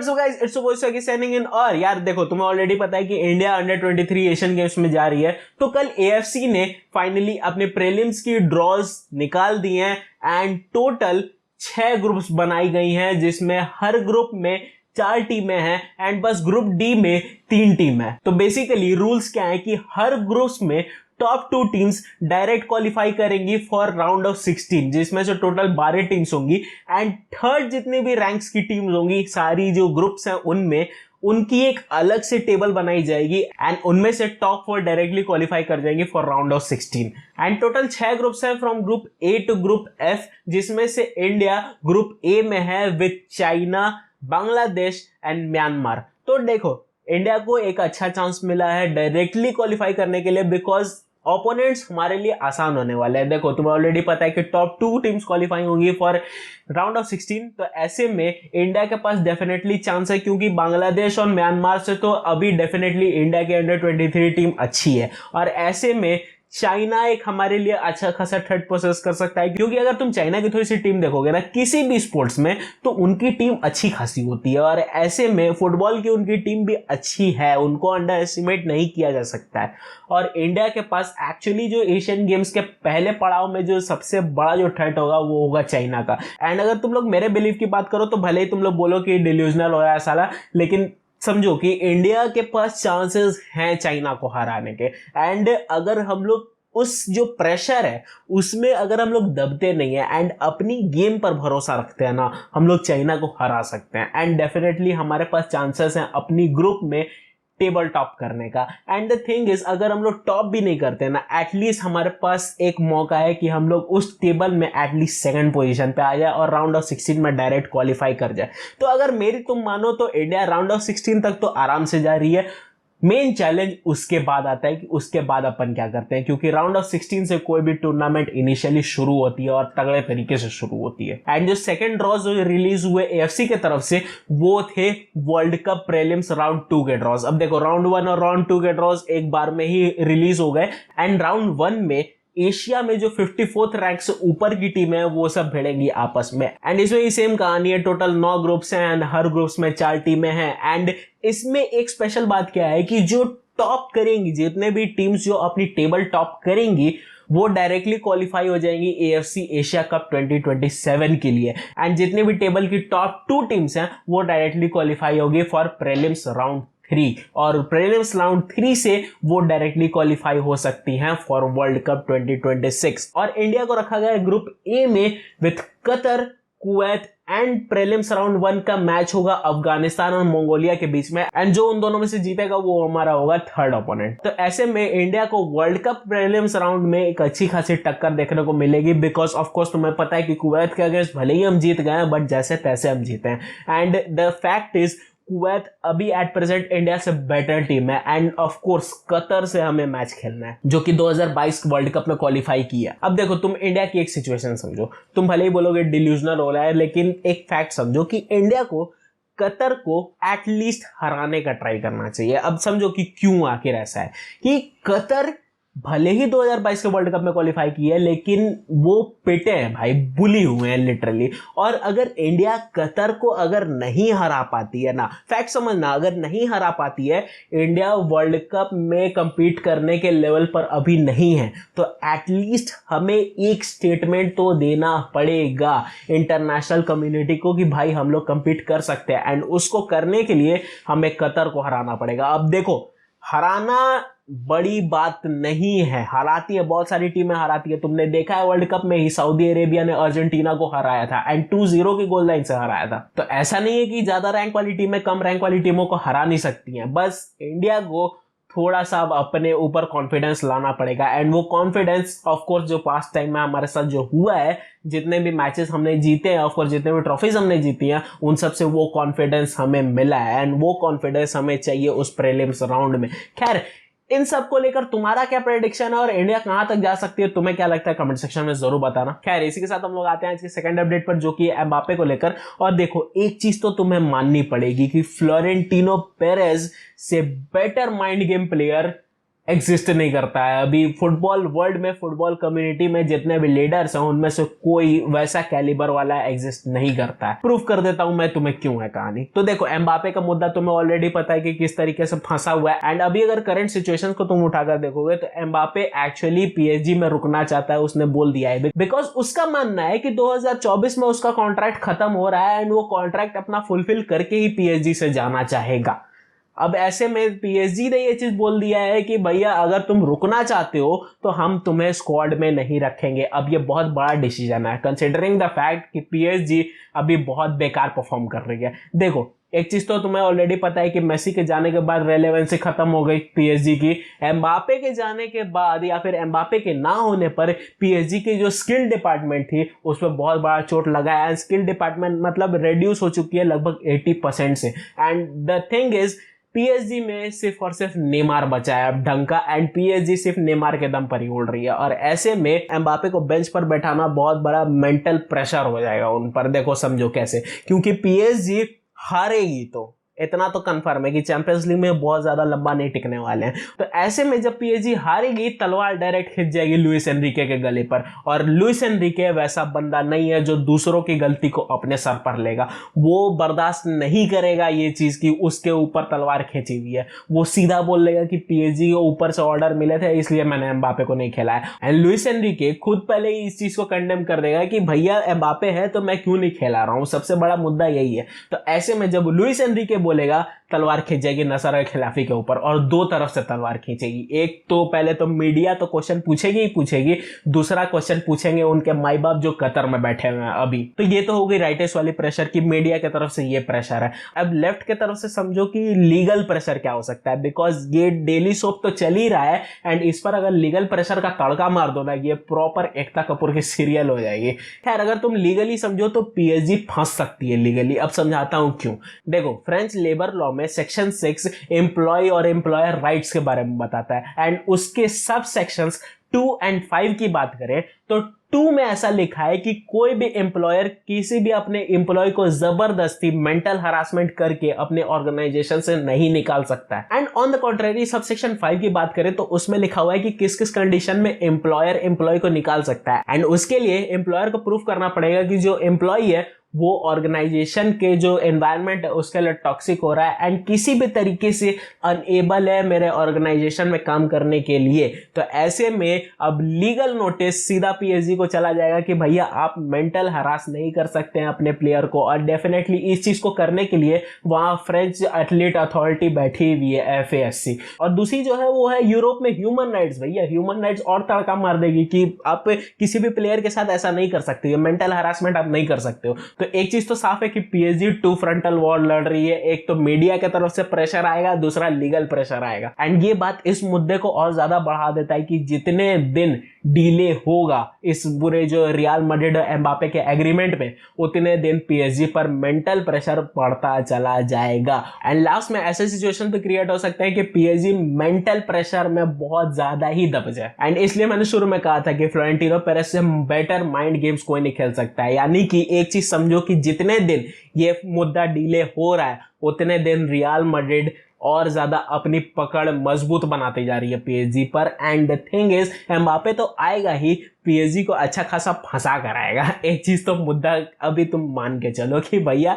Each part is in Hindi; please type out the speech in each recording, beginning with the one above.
WhatsApp guys, it's your boy Swaggy signing in. और यार देखो, तुम्हें ऑलरेडी पता है कि इंडिया अंडर 23 एशियन गेम्स में जा रही है। तो कल एएफसी ने फाइनली अपने प्रीलिम्स की ड्रॉज निकाल दी हैं एंड टोटल 6 ग्रुप्स बनाई गई हैं, जिसमें हर ग्रुप में 4 टीमें हैं एंड बस ग्रुप डी में 3 टीम है। तो बेसिकली रूल्स क्या है कि हर ग्रुप्स में टॉप 2 टीम्स डायरेक्ट क्वालिफाई करेंगी फॉर राउंड ऑफ 16, जिसमें से टोटल 12 टीम्स होंगी एंड थर्ड जितने भी रैंक्स की टीम्स होंगी, सारी जो ग्रुप्स हैं उनमें उनकी एक अलग से टेबल बनाई जाएगी एंड उनमें से टॉप 4 डायरेक्टली क्वालिफाई कर जाएंगे for round of 16। And total 6 groups हैं from group A to group F, जिसमें से इंडिया ग्रुप ए में है with China, Bangladesh and Myanmar. तो देखो, इंडिया को एक अच्छा चांस मिला है डायरेक्टली क्वालिफाई करने के लिए, बिकॉज ओपोनेंट्स हमारे लिए आसान होने वाले हैं। देखो, तुम्हें ऑलरेडी पता है कि टॉप 2 टीम्स क्वालिफाई होंगी फॉर राउंड ऑफ 16। तो ऐसे में इंडिया के पास डेफिनेटली चांस है, क्योंकि बांग्लादेश और म्यांमार से तो अभी डेफिनेटली इंडिया की अंडर 23 टीम अच्छी है। और ऐसे में चाइना एक हमारे लिए अच्छा खासा थर्ड प्रोसेस कर सकता है, क्योंकि अगर तुम चाइना की थोड़ी सी टीम देखोगे ना किसी भी स्पोर्ट्स में, तो उनकी टीम अच्छी खासी होती है। और ऐसे में फुटबॉल की उनकी टीम भी अच्छी है, उनको अंडर एस्टिमेट नहीं किया जा सकता है। और इंडिया के पास एक्चुअली जो एशियन गेम्स के पहले पड़ाव में जो सबसे बड़ा जो थ्रेट होगा वो होगा चाइना का। एंड अगर तुम लोग मेरे बिलीव की बात करो तो भले ही तुम लोग बोलो कि डिल्यूजनल हो रहा है साला, लेकिन समझो कि इंडिया के पास चांसेस हैं चाइना को हराने के। एंड अगर हम लोग उस जो प्रेशर है उसमें अगर हम लोग दबते नहीं है एंड अपनी गेम पर भरोसा रखते हैं ना, हम लोग चाइना को हरा सकते हैं। एंड डेफिनेटली हमारे पास चांसेस हैं अपनी ग्रुप में टेबल टॉप करने का। एंड द थिंग इज, अगर हम लोग टॉप भी नहीं करते ना, एटलीस्ट हमारे पास एक मौका है कि हम लोग उस टेबल में एटलीस्ट 2nd पोजीशन पे आ जाए और राउंड ऑफ 16 में डायरेक्ट क्वालिफाई कर जाए। तो अगर मेरी तुम मानो तो इंडिया राउंड ऑफ 16 तक तो आराम से जा रही है। मेन चैलेंज उसके बाद आता है कि उसके बाद अपन क्या करते हैं, क्योंकि राउंड ऑफ 16 से कोई भी टूर्नामेंट इनिशियली शुरू होती है और तगड़े तरीके से शुरू होती है। एंड जो सेकंड ड्रॉज जो रिलीज हुए एएफसी के तरफ से, वो थे वर्ल्ड कप प्रीलिम्स राउंड 2 के ड्रॉज। अब देखो, राउंड 1 और राउंड 2 के ड्रॉज एक बार में ही रिलीज हो गए एंड राउंड 1 में एशिया में जो 54th रैंक से ऊपर की टीम है वो सब भिड़ेंगी आपस में। एंड इसमें ही सेम कहानी है, टोटल 9 ग्रुप्स हैं एंड हर ग्रुप्स में 4 टीमें हैं। एंड इसमें एक स्पेशल बात क्या है कि जो टॉप करेंगी, जितने भी टीम्स जो अपनी टेबल टॉप करेंगी, वो डायरेक्टली क्वालिफाई हो जाएंगी एएफसी एशिया कप 2027 के लिए। एंड जितने भी टेबल की टॉप 2 टीम्स हैं वो डायरेक्टली क्वालिफाई होगी फॉर प्रीलिम्स राउंड 3, और प्रीलिम्स राउंड 3 से वो डायरेक्टली क्वालिफाई हो सकती हैं फॉर वर्ल्ड कप 2026। और इंडिया को रखा गया है ग्रुप ए में with Qatar, Kuwait and prelims round 1 का मैच होगा अफगानिस्तान और मंगोलिया के बीच में। एंड जो उन दोनों में से जीतेगा वो हमारा होगा थर्ड ओपोनेंट। तो ऐसे में इंडिया को वर्ल्ड कप प्रीलिम्स राउंड में एक अच्छी खासी टक्कर देखने को मिलेगी, बिकॉज ऑफ कोर्स तुम्हें पता है कि कुवैत के अगेंस्ट भले ही हम जीत गए हैं, बट जैसे तैसे हम जीते हैं। And the fact is, Kuwait अभी एट प्रेजेंट इंडिया से बेटर टीम है एंड ऑफ कोर्स कतर से हमें मैच खेलना है, जो कि 2022 वर्ल्ड कप में क्वालिफाई किया। अब देखो, तुम इंडिया की एक सिचुएशन समझो, तुम भले ही बोलोगे डिल्यूजनल हो रहा है, लेकिन एक फैक्ट समझो कि इंडिया को कतर को एटलीस्ट हराने का ट्राई करना चाहिए। अब समझो कि क्यों आखिर ऐसा है कि कतर भले ही 2022 के वर्ल्ड कप में क्वालिफाई की है, लेकिन वो पिटे हैं भाई, बुली हुए हैं लिटरली। और अगर इंडिया कतर को अगर नहीं हरा पाती है ना, फैक्ट समझना, अगर नहीं हरा पाती है, इंडिया वर्ल्ड कप में कंपीट करने के लेवल पर अभी नहीं है। तो एटलीस्ट हमें एक स्टेटमेंट तो देना पड़ेगा इंटरनेशनल कम्युनिटी को कि भाई हम लोग कंपीट कर सकते हैं। एंड उसको करने के लिए हमें कतर को हराना पड़ेगा। अब देखो, हराना बड़ी बात नहीं है, हराती है, बहुत सारी टीमें हराती है। तुमने देखा है वर्ल्ड कप में ही सऊदी अरेबिया ने अर्जेंटीना को हराया था एंड 2-0 की गोल लाइन से हराया था। तो ऐसा नहीं है कि ज्यादा रैंक वाली टीमें कम रैंक वाली टीमों को हरा नहीं सकती हैं। बस इंडिया को थोड़ा सा अपने ऊपर कॉन्फिडेंस लाना पड़ेगा। एंड वो कॉन्फिडेंस ऑफ कोर्स जो पास्ट टाइम में हमारे साथ जो हुआ है, जितने भी मैचेस हमने जीते हैं, ऑफ कोर्स जितने भी ट्रॉफीज हमने जीती हैं, उन सब से वो कॉन्फिडेंस हमें मिला है एंड वो कॉन्फिडेंस हमें चाहिए उस प्रीलिम्स राउंड में। खैर, इन सब को लेकर तुम्हारा क्या प्रेडिक्शन है और इंडिया कहां तक जा सकती है, तुम्हें क्या लगता है, कमेंट सेक्शन में जरूर बताना। खैर, इसी के साथ हम लोग आते हैं आज के सेकंड अपडेट पर, जो कि एम्बापे को लेकर। और देखो, एक चीज तो तुम्हें माननी पड़ेगी कि फ्लोरेंटिनो पेरेज से better mind game player exist नहीं करता है। अभी फुटबॉल वर्ल्ड में, फुटबॉल कम्युनिटी में जितने भी लीडर्स हैं उनमें से कोई वैसा कैलिबर वाला एग्जिस्ट नहीं करता है। प्रूफ कर देता हूं मैं तुम्हें क्यों है कहानी। तो देखो, एम्बापे का मुद्दा तुम्हें ऑलरेडी पता है कि किस तरीके से फंसा हुआ है। एंड अभी अगर करंट सिचुएशन को तुम उठाकर देखोगे तो एम्बापे एक्चुअली पीएसजी में रुकना चाहता है, उसने बोल दिया है। बिकॉज उसका मानना है कि 2024 में उसका कॉन्ट्रैक्ट खत्म हो रहा है एंड वो कॉन्ट्रैक्ट अपना फुलफिल करके ही पीएसजी से जाना चाहेगा। अब ऐसे में पीएसजी ने ये चीज बोल दिया है कि भैया अगर तुम रुकना चाहते हो तो हम तुम्हें स्क्वाड में नहीं रखेंगे। अब ये बहुत बड़ा डिसीजन है कंसिडरिंग द फैक्ट कि पीएसजी अभी बहुत बेकार परफॉर्म कर रही है। देखो, एक चीज तो तुम्हें ऑलरेडी पता है कि मेसी के जाने के बाद रेलेवेंसी खत्म हो गई पीएसजी की। एम्बापे के जाने के बाद या फिर एम्बापे के ना होने पर पीएसजी की जो स्किल डिपार्टमेंट थी उस पर बहुत बड़ा चोट लगा है। स्किल डिपार्टमेंट मतलब रिड्यूस हो चुकी है लगभग 80% से। And the thing is, PSG में सिर्फ और सिर्फ नेमार बचा है अब ढंग का, एंड पीएसजी सिर्फ नेमार के दम पर ही उड़ रही है। और ऐसे में एम्बापे को बेंच पर बैठाना बहुत बड़ा मेंटल प्रेशर हो जाएगा उन पर। देखो समझो कैसे, क्योंकि पीएसजी हारेगी तो इतना तो कंफर्म है कि चैंपियंस लीग में बहुत ज्यादा लंबा नहीं टिकने वाले हैं। तो ऐसे में जब पीएसजी हारेगी, तलवार डायरेक्ट खिंच जाएगी लुइस एनरिके के गले पर। और लुइस एनरिके वैसा बंदा नहीं है जो दूसरों की गलती को अपने सर पर लेगा। वो बर्दाश्त नहीं करेगा ये चीज कि उसके ऊपर तलवार खींची हुई है। वो सीधा बोल लेगा कि पीएसजी को ऊपर से ऑर्डर मिले थे इसलिए मैंने एम्बापे को नहीं खिलाया। एंड लुइस एनरिके खुद पहले ही इस चीज को कंडेम कर देगा कि भैया एम्बापे है तो मैं क्यों नहीं खिला रहा हूं। सबसे बड़ा मुद्दा यही है। तो ऐसे में जब लुइस एनरिके बोलेगा, तलवार खींचेगी नसर अल खिलाफी के ऊपर, और दो तरफ से तलवार खींचेगी। एक तो पहले तो मीडिया तो क्वेश्चन पूछेगी ही पूछेगी, दूसरा क्वेश्चन पूछेंगे उनके माई बाप जो कतर में बैठे हुए हैं अभी। तो ये तो हो गई राइटर्स वाली प्रेशर की मीडिया की तरफ से ये प्रेशर है। अब लेफ्ट की तरफ से समझो कि लीगल प्रेशर क्या हो सकता है, बिकॉज ये डेली सोप तो चल ही रहा है एंड इस पर अगर लीगल प्रेशर का तड़का मार दो ना, ये प्रॉपर एकता कपूर की सीरियल हो जाएगी। खैर, अगर तुम लीगली समझो तो पीएसजी फंस सकती है लीगली। अब समझाता हूं क्यों। देखो, फ्रेंच लेबर लॉ में सेक्शन 6 एम्प्लॉय और एम्प्लॉयर राइट्स के बारे में बताता है एंड उसके सब सेक्शंस 2 और 5 की बात करें तो 2 में ऐसा लिखा है कि कोई भी एम्प्लॉयर किसी भी अपने एम्प्लॉय को जबरदस्ती मेंटल हरासमेंट करके अपने ऑर्गेनाइजेशन से नहीं निकाल सकता है। And on the contrary sub section 5 की बात करें तो उसमें लिखा हुआ है कि किस किस कंडीशन में एम्प्लॉयर एम्प्लॉय को निकाल सकता है। एंड उसके लिए एम्प्लॉयर को प्रूफ करना पड़ेगा कि जो एम्प्लॉय है वो ऑर्गेनाइजेशन के जो एनवायरनमेंट है उसके लिए टॉक्सिक हो रहा है एंड किसी भी तरीके से अनएबल है मेरे ऑर्गेनाइजेशन में काम करने के लिए। तो ऐसे में अब लीगल नोटिस सीधा पीएसजी को चला जाएगा कि भैया आप मेंटल हरास नहीं कर सकते हैं अपने प्लेयर को। और डेफिनेटली इस चीज को करने के लिए वहां फ्रेंच एथलीट अथॉरिटी बैठी हुई है, एफएएससी। और दूसरी जो है वो है यूरोप में ह्यूमन राइट्स। भैया ह्यूमन राइट्स और तड़का मार देगी कि आप किसी भी प्लेयर के साथ ऐसा नहीं कर सकते, मेंटल हरासमेंट आप नहीं कर सकते हो। तो एक चीज तो साफ है कि पीएसजी 2 फ्रंटल वॉर लड़ रही है। एक तो मीडिया की तरफ से प्रेशर आएगा, दूसरा लीगल प्रेशर आएगा। एंड ये बात इस मुद्दे को और ज्यादा बढ़ा देता है कि जितने दिन डिले होगा इस बुरे जो रियल मैड्रिड और एम्बापे के एग्रीमेंट में, उतने दिन पीएसजी पर मेंटल प्रेशर बढ़ता चला जाएगा। एंड लास्ट में ऐसे सिचुएशन तो क्रिएट हो सकता है कि पीएसजी मेंटल प्रेशर में बहुत ज्यादा ही दब जाए। एंड इसलिए मैंने शुरू में कहा था कि फ्लोरेंटिनो पेरेज से बेटर माइंड गेम्स कोई नहीं खेल सकता है। यानी कि एक चीज समझो कि जितने दिन ये मुद्दा डिले हो रहा है उतने दिन रियल मैड्रिड और ज्यादा अपनी पकड़ मजबूत बनाती जा रही है पीएसजी पर। And the thing is, Mbappe तो आएगा ही, पीएसजी को अच्छा खासा फंसा कर आएगा। एक चीज तो मुद्दा अभी तुम मान के चलो कि भैया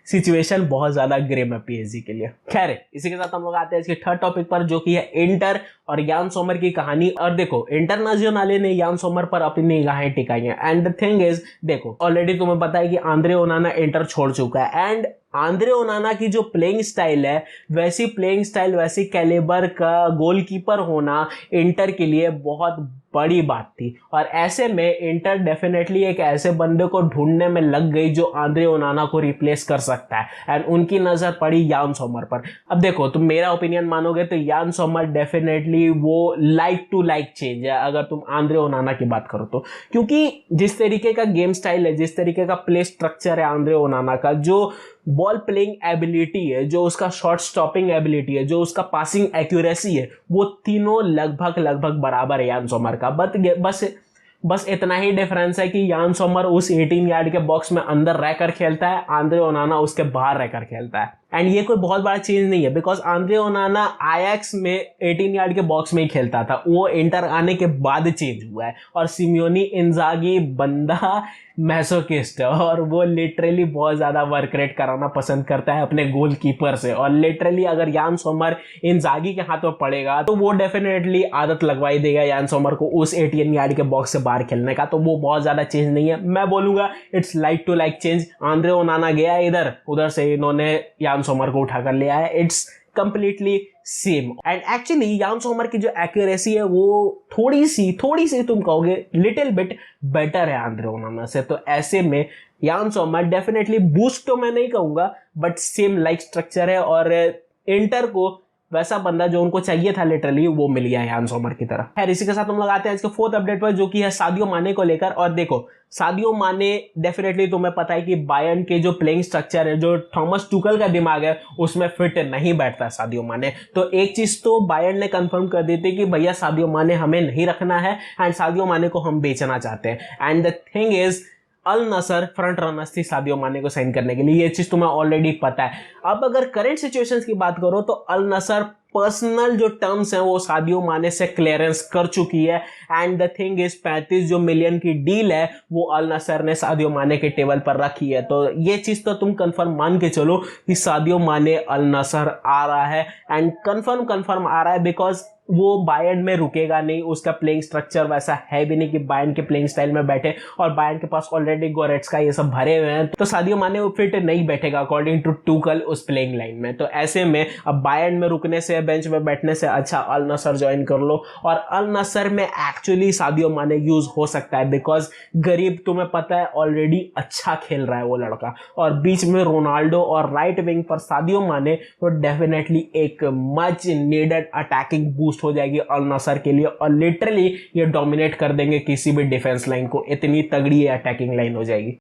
सिचुएशन बहुत ज्यादा ग्रिम है पीएसजी के लिए। खैर, इसी के साथ हम लोग आते हैं इसके थर्ड टॉपिक पर, जो कि है इंटर और यान सोमर की कहानी। और देखो, इंटरनेशनल ने यान सोमर पर अपनी निगाहें टिकाई हैं। एंड द थिंग इज, देखो ऑलरेडी तुम्हें पता है कि आंद्रे ओनाना इंटर छोड़ चुका है। एंड आंद्रे ओनाना की जो प्लेइंग स्टाइल है, वैसी प्लेइंग स्टाइल, वैसी कैलिबर का गोलकीपर होना इंटर के लिए बहुत बड़ी बात थी। और ऐसे में इंटर डेफिनेटली एक ऐसे बंदे को ढूंढने में लग गई जो आंद्रे ओनाना को रिप्लेस कर सकता है। एंड उनकी नजर पड़ी यान सोमर पर। अब देखो, तुम मेरा ओपिनियन मानोगे तो यान सोमर डेफिनेटली वो लाइक टू लाइक चेंज है अगर तुम आंद्रे ओनाना की बात करो तो। क्योंकि जिस तरीके का गेम स्टाइल है, जिस तरीके का प्ले स्ट्रक्चर है आंद्रे ओनाना का, जो बॉल प्लेइंग एबिलिटी है, जो उसका शॉट स्टॉपिंग एबिलिटी है, जो उसका पासिंग एक्यूरेसी है, वो तीनों लगभग बराबर है यान सोमर का। बस इतना ही डिफरेंस है कि यान सोमर उस 18 यार्ड के बॉक्स में अंदर रहकर खेलता है, आंद्रे ओनाना उसके बाहर रहकर खेलता है। एंड ये कोई बहुत बड़ा चेंज नहीं है बिकॉज आंद्रे ओनाना आयैक्स में 18 यार्ड के बॉक्स में ही खेलता था, वो इंटर आने के बाद चेंज हुआ है। और सिमियोनी इंजागी बंदा मैसोकिस्ट है और वो लिटरली बहुत ज्यादा वर्क रेट कराना पसंद करता है अपने गोलकीपर से, और लिटरली अगर यान सोमर इंजागी के हाथ में पड़ेगा तो वो डेफिनेटली आदत लगवाई देगा यान सोमर को उस 18 यार्ड के बॉक्स से बाहर खेलने का। तो वो बहुत ज्यादा चेंज नहीं है, मैं बोलूंगा it's like to like change. Andre Onana गया इधर, उधर से इन्होंने यान सोमर को उठाकर ले आया, it's completely same. And actually यान सोमर की जो एक्यूरेसी है वो थोड़ी सी तुम कहोगे लिटिल बिट बेटर है आंद्रे ओनाना से। तो ऐसे में यान सोमर डेफिनेटली बूस्ट तो मैं नहीं कहूंगा बट सेम लाइक स्ट्रक्चर है, और इंटर को वैसा बंदा जो उनको चाहिए था लिटरली वो मिल गया यान सोमर की तरह। खैर इसी के साथ हम लोग आते हैं इसके फोर्थ अपडेट पर, जो कि है सादियो माने को लेकर। और देखो सादियो माने डेफिनेटली तुम्हें पता है कि बायर्न के जो प्लेइंग स्ट्रक्चर है, जो थॉमस टुकल का दिमाग है, उसमें फिट नहीं बैठता सादियो माने। तो एक चीज तो बायर्न ने कंफर्म कर दी थी कि भैया सादियो माने हमें नहीं रखना है एंड सादियो माने को हम बेचना चाहते हैं। And the thing is Al Nassr front runners थी सादियो माने को साइन करने के लिए, ये चीज तुम्हें ऑलरेडी पता है। अब अगर करंट सिचुएशंस की बात करो तो अल नसर पर्सनल जो टर्म्स हैं वो सादियो माने से क्लियरेंस कर चुकी है। एंड द थिंग इज 35 जो मिलियन की डील है वो अल नसर ने सादियो माने के टेबल पर रखी है। तो ये चीज तो तुम कंफर्म मान के चलो कि सादियो माने अल नसर आ रहा है, एंड कंफर्म आ रहा है बिकॉज वो बायर्न में रुकेगा नहीं, उसका प्लेइंग स्ट्रक्चर वैसा है भी नहीं कि बायर्न के प्लेइंग स्टाइल में बैठे, और बायर्न के पास ऑलरेडी गोरेट्स्का ये सब भरे हुए हैं। तो सादियो माने फिट नहीं बैठेगा अकॉर्डिंग टू टुकल उस प्लेइंग लाइन में। तो ऐसे में अब बायर्न में रुकने से, बेंच में बैठने से अच्छा अल नसर ज्वाइन कर लो। और अल नसर में एक्चुअली सादियो माने यूज हो सकता है बिकॉज गरीब तुम्हें पता है ऑलरेडी अच्छा खेल रहा है वो लड़का, और बीच में रोनाल्डो और राइट विंग पर सादियो माने, तो डेफिनेटली एक मच नीडेड अटैकिंग बूस्ट हो जाएगी अल नसर के लिए, और लिटरली ये डोमिनेट कर देंगे किसी भी डिफेंस लाइन को, इतनी तगड़ी अटैकिंग लाइन हो जाएगी।